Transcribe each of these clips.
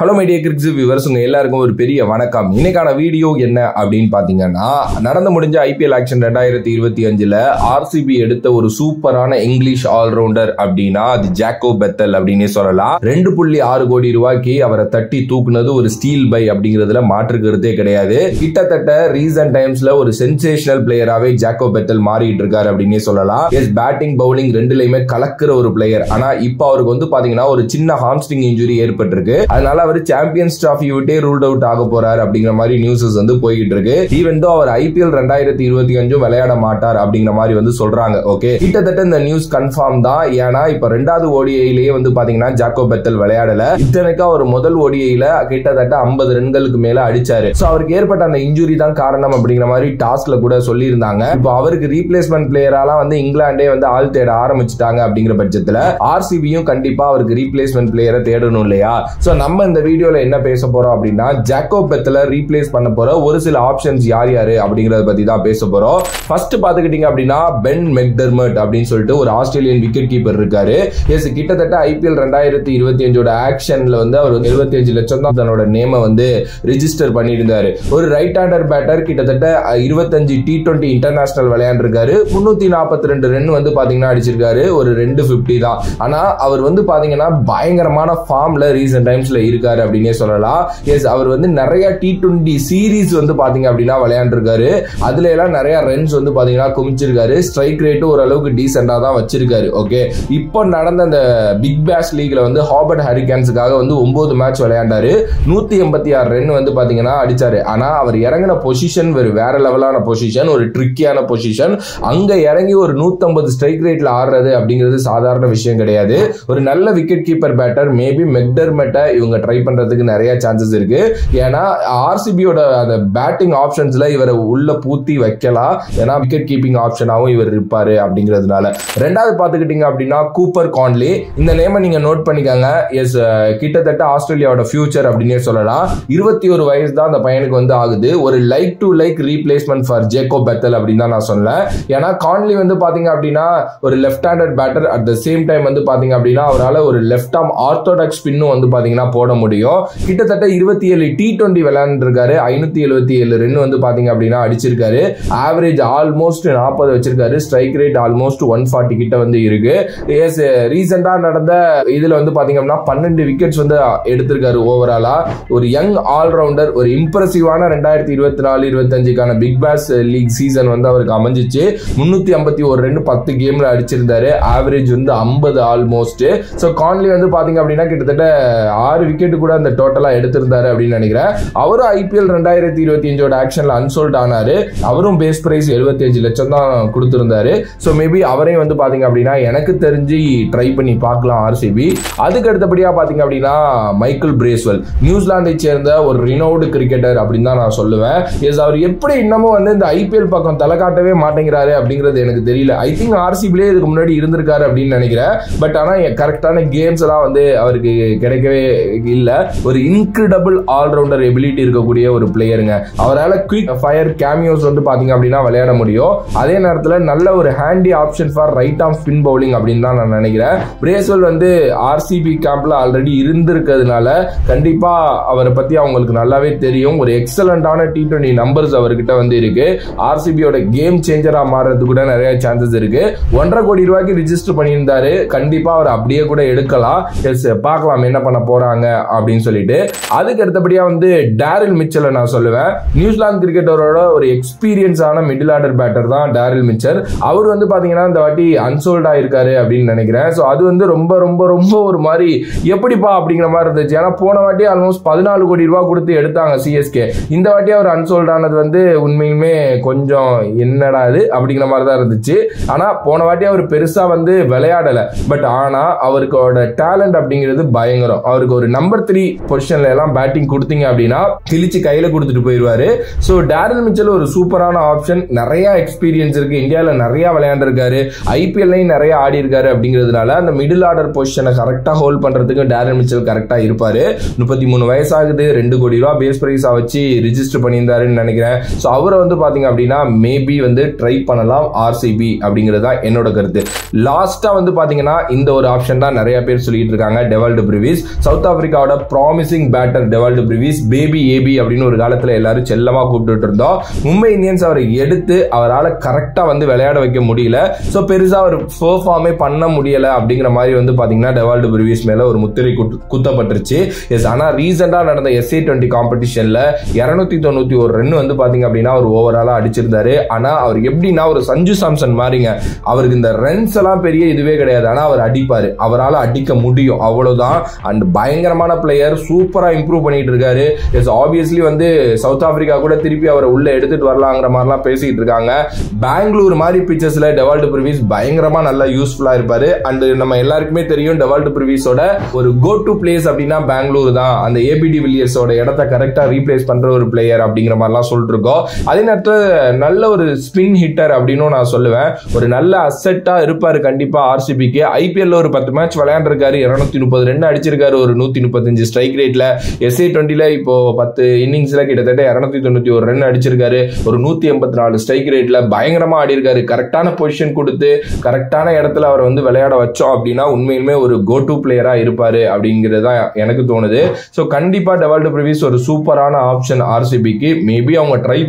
Hello my dear cricket viewers, உங்க எல்லாருக்கும் ஒரு பெரிய வணக்கம். இன்னைக்கான வீடியோ என்ன அப்படின்னு பாத்தீங்கன்னா, நடந்து முடிஞ்ச ஐபிஎல் ஆக்ஷன் 2025ல ஆர்சிபி எடுத்த ஒரு சூப்பரான இங்கிலீஷ் ஆல்ரவுண்டர் அப்படின்னா அது ஜாக்கோ பெத்தல் அப்படின்னு சொல்லலாம். 2.6 கோடி ரூபாய்க்கு அவரை தட்டி தூக்குனது ஒரு ஸ்டீல் பை அப்படிங்கிறதுல மாற்றுக்கிறதே கிடையாது. கிட்டத்தட்ட ரீசன்ட் டைம்ஸ்ல ஒரு சென்சேஷனல் பிளேயராவே ஜாக்கோ பெத்தல் மாறிட்டு இருக்காரு அப்படின்னு சொல்லலாம். எஸ், பேட்டிங் பவுலிங் ரெண்டுலயுமே கலக்குற ஒரு பிளேயர். ஆனா இப்ப அவருக்கு வந்து பாத்தீங்கன்னா ஒரு சின்ன ஹாம்ஸ்ட்ரிங் இன்ஜுரி ஏற்பட்டிருக்கு. அதனால அவர் சாம்பியன்ஸ் டிராஃபி விட்டே ரூல்ட் அவுட் ஆக போறாரு அப்படிங்கிற மாதிரி நியூஸஸ் வந்து போயிட்டு இருக்கு. ஈவன் தோ அவர் ஐபிஎல் 2025 விளையாட மாட்டார் அப்படிங்கிற மாதிரி வந்து சொல்றாங்க. ஓகே, கிட்டத்தட்ட இந்த நியூஸ் கன்ஃபார்ம் தான். ஏன்னா இப்ப ரெண்டாவது ஓடிஐலயே வந்து பாத்தீங்கன்னா ஜாக்கோ பெத்தல் விளையாடல. இத்தனைக்கு அவர் முதல் ஓடிஐல கிட்டத்தட்ட 50 ரன்களுக்கு மேல அடிச்சாரு. சோ அவருக்கு ஏற்பட்ட அந்த இன்ஜுரி தான் காரணம் அப்படிங்கிற மாதிரி டாஸ்க்ல கூட சொல்லியிருந்தாங்க. இப்போ அவருக்கு ரீப்ளேஸ்மெண்ட் பிளேயராலாம் வந்து இங்கிலாண்டே வந்து ஆள் தேட ஆரம்பிச்சுட்டாங்க. அப்படிங்கிற பட்சத்துல ஆர்சிபியும் கண்டிப்பா அவருக்கு ரீப்ளேஸ்மெண்ட் பிளேயரை தேடணும் இல்லையா? சோ நம்ம இந்த வீடியோல என்ன பேச போறோம் அப்படின்னா, ஜாக்கோ பெத்தலை ரீப்ளேஸ் பண்ண போற ஒரு சில ஆப்ஷன்ஸ் யார் யாரு அப்படிங்கறத பத்தி தான் பேச போறோம். ஃபர்ஸ்ட் பாத்துக்கிட்டீங்க அப்படின்னா பென் மெக்டர்மட் அப்படின்னு சொல்லிட்டு ஒரு ஆஸ்திரேலியன் விக்கெட் கீப்பர் இருக்காரு. எஸ், கிட்டத்தட்ட ஐபிஎல் 2025 ஆக்ஷன்ல வந்து அவர் 75 லட்சம் தான் தன்னோட நேம வந்து ரிஜிஸ்டர் பண்ணியிருந்தாரு. ஒரு ரைட் ஹேண்டர் பேட்டர், கிட்டத்தட்ட 25 T20 இன்டர்நேஷனல் விளையாண்டிருக்காரு. 342 ரன் வந்து பாத்தீங்கன்னா அடிச்சிருக்காரு. ஒரு 250 தான். ஆனா அவர் வந்து பாத்தீங்கன்னா பயங்கரமான ஃபார்ம்ல ரீசன்ட் டைம்ஸ்ல இருக்காரு அப்படின்னே சொல்லலாம். எஸ், அவர் வந்து நிறைய T20 சீரீஸ் வந்து பாத்தீங்க அப்படின்னா விளையாண்டிருக்காரு. அதுல எல்லாம் நிறைய ரன்ஸ் வந்து பாத்தீங்கன்னா குமிச்சிருக்காரு. ஸ்ட்ரைக் ரேட் ஓரளவுக்கு டீசெண்டா தான் வச்சிருக்காரு. ஓகே, இப்போ நடந்த அந்த பிக் பேஷ் லீக்ல வந்து ஹாபர்ட் ஹரிகேன்ஸுக்காக வந்து 9 மேட்ச் விளையாண்டாரு. 186 ரன் வந்து பாத்தீங்கன்னா அடிச்சாரு. ஆனா அவர் இறங்கின பொசிஷன் வேற லெவலான பொசிஷன், ஒரு ட்ரிக்கியான பொசிஷன். அங்க இறங்கி ஒரு 150 ஸ்ட்ரைக் ரேட்ல ஆடுறது அப்படிங்கிறது சாதாரண விஷயம் கிடையாது. ஒரு நல்ல விக்கெட் கீப்பர் பேட்டர். மேபி மெக்டர்மெட்டை இவங்க ட்ரை பண்றதுக்கு நிறைய சான்சஸ் இருக்கு. ஏன்னா ஆர்சிபியோட அந்த பேட்டிங் ஆப்ஷன்ஸ்ல இவரை உள்ள பூத்தி வைக்கலாம். ஏன்னா விக்கெட் கீப்பிங் ஆப்ஷனாவும் இவர் இருப்பாரு அப்படிங்கிறதுனால. ரெண்டாவது பாத்துக்கிட்டீங்க அப்படின்னா கூப்பர் கான்லி. இந்த நேம நீங்க நோட் பண்ணிக்கங்க. எஸ், கிட்டத்தட்ட ஆஸ்திரேலியாவோட ஃபியூச்சர் அப்படின்னே சொல்லலாம். 21 வயசு தான் அந்த பையனுக்கு வந்து ஆகுது. ஒரு like to like replacement for Jacob Bethell அப்படின்னு தான் நான் சொன்னேன். ஏன்னா கான்லி வந்து பாத்தீங்க அப்படின்னா ஒரு left handed batter. At the same time வந்து பாத்தீங்க அப்படின்னா அவரால் ஒரு லெஃப்ட் ஆர்ம் ஆர்த்தோடாக்ஸ் ஸ்பின்னும் வந்து பாத்தீங்கன்னா போட முடியும். கிட்டத்தட்ட 27 T20 விளையாண்டுருக்காரு. 577 ரன் வந்து பாத்தீங்க அப்படின்னா அடிச்சிருக்காரு. ஆவரேஜ் ஆல்மோஸ்ட் 40 வச்சிருக்காரு. ஸ்ட்ரைக் ரேட் ஆல்மோஸ்ட் 140 கிட்ட வந்து இருக்கு. எஸ், ரீசெண்டா நடந்த இதுல வந்து பாத்தீங்க அப்படின்னா 12 விக்கெட்ஸ் வந்து எடுத்திருக்காரு ஓவராலா. ஒரு யங் ஆல்ரவுண்டர். ஒரு இம்ப்ரெசிவான 2024-25 பிக் பேஷ் லீக் சீசன் வந்து அவருக்கு அமைஞ்சிச்சு. 351 ரன் 10 கேம்ல அடிச்சிருந்தாரு. ஆவரேஜ் வந்து 50 ஆல்மோஸ்ட். சோ கான்லி வந்து பாத்தீங்க அப்படின்னா கிட்டத்தட்ட 6 விக்கெட் கூட அந்த டோட்டலா எடுத்திருந்தாரு அப்படின்னு நினைக்கிறேன். அவரும் ஐபிஎல் 2025 ஆக்ஷன்ல அன்சோல்ட் ஆனாரு. அவரும் பேஸ் பிரைஸ் 75 லட்சம் தான் கொடுத்திருந்தாரு. சோ மேபி அவரையும் வந்து பாத்தீங்க அப்படின்னா எனக்கு தெரிஞ்சு ட்ரை பண்ணி பார்க்கலாம் ஆர்சிபி. அதுக்கு அடுத்தபடியா பாத்தீங்க அப்படின்னா மைக்கேல் பிரேஸ்வெல், நியூசிலாந்தை சேர்ந்த ஒரு ரினோவ்டு கிரிக்கெட்டர் அப்படின்னு தான் நான் சொல்லுவேன். எஸ், அவர் எப்படி இன்னமும் வந்து இந்த ஐபிஎல் பக்கம் தலை காட்டவே மாட்டேங்கிறாரு அப்படிங்கிறது எனக்கு தெரியல. ஐ திங்க் ஆர்சிபிலே இதுக்கு முன்னாடி இருந்திருக்காரு அப்படின்னு நினைக்கிறேன். பட் ஆனா கரெக்டான கேம்ஸ் எல்லாம் வந்து அவருக்கு கிடைக்கவே இல்ல. ஒரு இன்கிரெடிபிள் ஆல்ரவுண்டர் எபிலிட்டி இருக்கக்கூடிய ஒரு பிளேயருங்க. அவரால் குயிக் ஃபயர் கேமியோஸ் வந்து பாத்தீங்க அப்படின்னா விளையாட முடியும். அதே நேரத்தில் நல்ல ஒரு handy option for right arm spin bowling அப்படின்னு தான் நான் நினைக்கிறேன். பிரேஸ்வெல் வந்து ஆர்சிபி கேம்ப்ல ஆல்ரெடி இருந்திருக்கிறதுனால கண்டிப்பா அவரை பத்தி அவங்களுக்கு நல்லாவே தெரியும். ஒரு எக்ஸலண்டான T20 நம்பர்ஸ் அவர்கிட்ட வந்து இருக்கு. ஆர்சிபியோட கேம் சேஞ்சரா மாறதுக்கு கூட நிறைய சான்சஸ் இருக்கு. 1.5 கோடி ரூபாய்க்கு ரிஜிஸ்டர் பண்ணியிருந்தாரு. கண்டிப்பா அவர் அப்படியே கூட எடுக்கலாம். எஸ், பார்க்கலாம் என்ன பண்ண போறாங்க அப்படின்னு சொல்லிட்டு. அதுக்கு அடுத்தபடியா வந்து டேரில் மிச்சல் நான் சொல்லுவேன். நியூசிலாந்து கிரிக்கெட்டரோட ஒரு எக்ஸ்பீரியன்ஸான மிடில் ஆர்டர் பேட்டர் தான் டேரில் மிச்சல். அவர் வந்து பாத்தீங்கன்னா இந்த வாட்டி அன்சோல்ட் ஆயிருக்காரு அப்படின்னு நினைக்கிறேன். சோ அது வந்து ரொம்ப ரொம்ப ரொம்ப ஒரு மாதிரி எப்படிப்பா அப்படிங்கிற மாதிரி இருந்துச்சு. ஏன்னா போன வாட்டி ஆல்மோஸ்ட் 14 கோடி ரூபாய் கொடுத்து எடுத்தாங்க சிஎஸ்கே. இந்த வாட்டி அவர் அன்சோல்ட் ஆனது வந்து உண்மையுமே கொஞ்சம் என்னடா இது அப்படிங்கிற மாதிரி தான் இருந்துச்சு. ஆனா போன வாட்டி அவர் பெருசா வந்து விளையாடல. பட் ஆனா அவருக்கோட டேலண்ட் அப்படிங்கிறது பயங்கரம். அவருக்கு ஒரு நம்பர் 3 பொசிஷன்ல எல்லாம் பேட்டிங் கொடுத்தீங்க அப்படின்னா கிழிச்சு கையில கொடுத்துட்டு போயிருவாரு. சோ டேரில் மிச்சல் ஒரு சூப்பரான ஆப்ஷன். நிறைய எக்ஸ்பீரியன்ஸ் இருக்கு. இந்தியால நிறைய விளையாண்டிருக்காரு. ஐபிஎல்லையும் நிறைய ஆடி இருக்காரு. அப்படிங்கிறதுனால அந்த மிடில் ஆர்டர் பொசிஷனை கரெக்டா ஹோல்ட் பண்றதுக்கு டேரில் மிச்சல் கரெக்டா இருப்பாரு. 33 வயசு ஆகுது. 2 கோடி ரூபாய் பேஸ் பிரைஸா வச்சு ரிஜிஸ்டர் பண்ணியிருந்தாருன்னு நினைக்கிறேன். சோ அவரை வந்து பாத்தீங்க அப்படின்னா மேபி வந்து ட்ரை பண்ணலாம் ஆர்சிபி அப்படிங்கிறது தான் என்னோட கருத்து. லாஸ்டா வந்து பாத்தீங்கன்னா இந்த ஒரு ஆப்ஷன் தான் நிறைய பேர் சொல்லிட்டு இருக்காங்க. டெவால்ட் பிரூவிஸ், சவுத் ஆப்பிரிக்காவோட இந்தியாவோட promising batter Dewald Brevis, baby AB அப்படின்னு ஒரு காலத்துல எல்லாரும் செல்லமா கூப்பிட்டு இருந்தோம். மும்பை இந்தியன்ஸ் அவரை எடுத்து அவரால் கரெக்டா வந்து விளையாட வைக்க முடியல. சோ பெருசா அவர் பெர்ஃபார்மே பண்ண முடியல அப்படிங்கிற மாதிரி வந்து பாத்தீங்கன்னா டெவால்ட் பிரிவிஸ் மேல ஒரு முத்திரை குத்தப்பட்டுருச்சு. எஸ், ஆனா ரீசெண்டா நடந்த SA20 காம்படிஷன்ல 291 ரன் வந்து பாத்தீங்க அப்படின்னா அவர் ஓவராலா அடிச்சிருந்தாரு. ஆனா அவர் எப்படின்னா ஒரு சஞ்சு சாம்சன் மாதிரிங்க, அவருக்கு இந்த ரன்ஸ் எல்லாம் பெரிய இதுவே கிடையாது, ஆனா அவர் அடிப்பாரு, அவரால் அடிக்க முடியும், அவ்வளவுதான். அண்ட் பயங்கரமான பிளேயர், சூப்பரா இம்ப்ரூவ் பண்ணிட்டு இருக்காரு. எஸ், ஆப்வியஸ்லி வந்து சவுத் ஆப்பிரிக்கா கூட திருப்பி அவரை உள்ள எடுத்துட்டு வரலாங்கிற மாதிரிலாம் பேசிட்டு இருக்காங்க. பெங்களூர் மாதிரி பிச்சஸ்ல டெவால்ட் பிரிவிஸ் பயங்கரமா நல்லா யூஸ்ஃபுல்லா இருப்பாரு. அண்ட் நம்ம எல்லாருக்குமே தெரியும் டெவால்ட் பிரிவிஸோட ஒரு கோ டு பிளேஸ் அப்படின்னா பெங்களூர் தான். அந்த ABD வில்லியர்ஸோட இடத்தை கரெக்டா ரீப்ளேஸ் பண்ற ஒரு பிளேயர் அப்படிங்கிற மாதிரிலாம் சொல்லிட்டு இருக்கோம். அதே நேரத்தில் நல்ல ஒரு ஸ்பின் ஹிட்டர் அப்படின்னு நான் சொல்லுவேன். ஒரு நல்ல அசெட்டா இருப்பாரு கண்டிப்பா RCBக்கு. IPL ஒரு 10 மேட்ச் விளையாண்டிருக்காரு, 230 ரன் அடிச்சிருக்காரு, ஒரு 135 ஸ்ட்ரைக் ரேட்ல. SA20ல இப்போ 10 இன்னிங்ஸ்ல கிட்டத்தட்ட 291 ரன் அடிச்சிருக்காரு, ஒரு 184 ஸ்ட்ரைக் ரேட்ல பயங்கரமா ஆடி இருக்காரு. கரெக்டான பொசிஷன் கொடுத்து கரெக்டான இடத்துல அவர் வந்து விளையாட வச்சோம் அப்படின்னா உண்மையிலுமே ஒரு கோ டு பிளேயரா இருப்பாரு அப்படிங்கிறது தான் எனக்கு தோணுது. ஸோ கண்டிப்பா டெவால்ட் பிரிவிஸ் ஒரு சூப்பரான ஆப்ஷன் RCBக்கு. மேபி அவங்க ட்ரை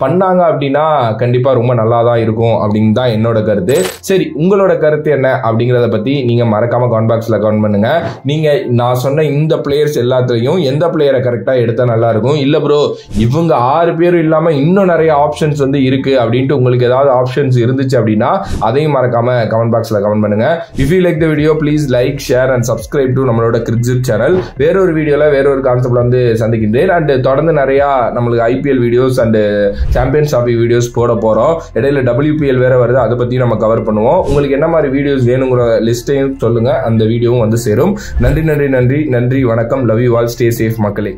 பண்ணாங்க அப்படின்னா கண்டிப்பா ரொம்ப நல்லா தான் இருக்கும் அப்படின்னு தான் என்னோட கருத்து. சரி, உங்களோட கருத்து என்ன அப்படிங்கறத பத்தி நீங்க மறக்காம கமெண்ட் பாக்ஸ்ல கமெண்ட் பண்ணுங்க. நீங்க நான் சொன்ன இந்த பிளேயர்ஸ் எல்லாத்துலயும் எந்த பிளேயரை கரெக்டா எடுத்தா நல்லா இருக்கும், இல்ல ப்ரோ இவங்க 6 பேரும் இல்லாம இன்னும் நிறைய ஆப்ஷன்ஸ் வந்து இருக்கு அப்படின்ட்டு உங்களுக்கு ஏதாவது ஆப்ஷன்ஸ் இருந்துச்சு அப்படின்னா அதையும் மறக்காம கமெண்ட் பாக்ஸ்ல கமெண்ட் பண்ணுங்க. If you like the video please like, share and subscribe to நம்மளோட கிரிக்ஸிப் சேனல். வேறொரு வீடியோல வேறொரு கான்செப்ட்ல வந்து சந்திக்கின்றேன். அண்ட் தொடர்ந்து நிறைய நம்மளுக்கு IPL videos and champions trophy videos போட போறோம். இடையில WPL வேற வருது, அதை பத்தி நம்ம கவர் பண்ணுவோம். உங்களுக்கு என்ன மாதிரி வீடியோஸ் வேணுங்கிற லிஸ்டையும் சொல்லுங்க, அந்த வீடியோவும் வந்து சேரும். நன்றி, வணக்கம். Love you all, stay safe மக்களே.